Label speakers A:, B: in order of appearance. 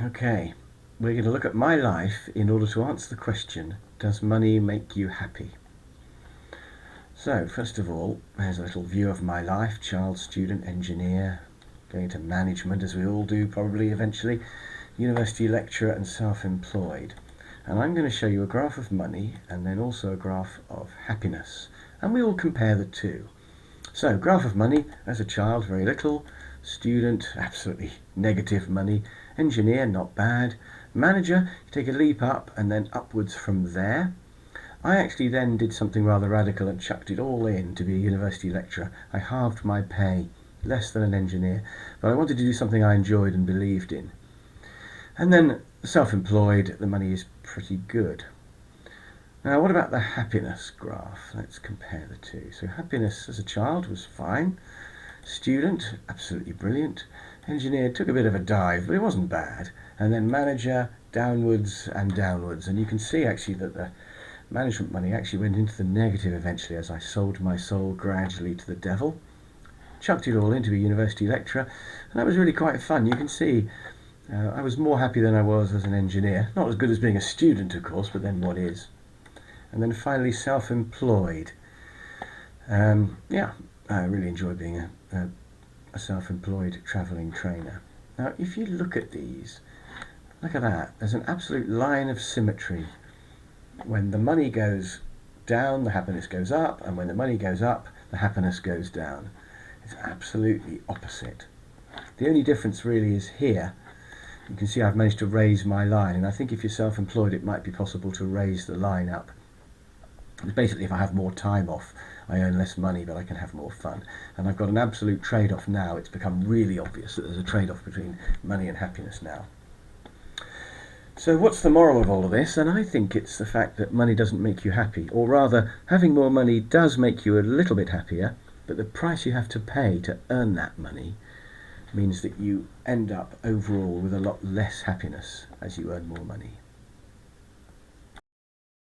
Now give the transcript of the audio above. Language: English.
A: Okay, we're going to look at my life in order to answer the question, does money make you happy? So, first of all, here's a little view of my life: child, student, engineer, going into management, as we all do probably eventually, university lecturer, and self-employed. And I'm going to show you a graph of money and then also a graph of happiness. And we will compare the two. So, graph of money: as a child, very little; student, absolutely negative money; engineer, not bad; manager, you take a leap up and then upwards from there. I actually then did something rather radical and chucked it all in to be a university lecturer. I halved my pay, less than an engineer, but I wanted to do something I enjoyed and believed in. And then self-employed, the money is pretty good. Now, what about the happiness graph? Let's compare the two. So happiness as a child was fine. Student, absolutely brilliant. Engineer took a bit of a dive, but it wasn't bad. And then manager, downwards and downwards. And you can see actually that the management money actually went into the negative eventually as I sold my soul gradually to the devil. Chucked it all in to be a university lecturer, and that was really quite fun. You can see I was more happy than I was as an engineer. Not as good as being a student, of course, but then what is? And then finally self-employed. I really enjoy being a self-employed travelling trainer. Now, if you look at these, look at that. There's an absolute line of symmetry. When the money goes down, the happiness goes up, and when the money goes up, the happiness goes down. It's absolutely opposite. The only difference really is here. You can see I've managed to raise my line, and I think if you're self-employed, it might be possible to raise the line up. Basically, if I have more time off, I earn less money, but I can have more fun. And I've got an absolute trade-off now. It's become really obvious that there's a trade-off between money and happiness now. So what's the moral of all of this? And I think it's the fact that money doesn't make you happy, or rather, having more money does make you a little bit happier, but the price you have to pay to earn that money means that you end up overall with a lot less happiness as you earn more money.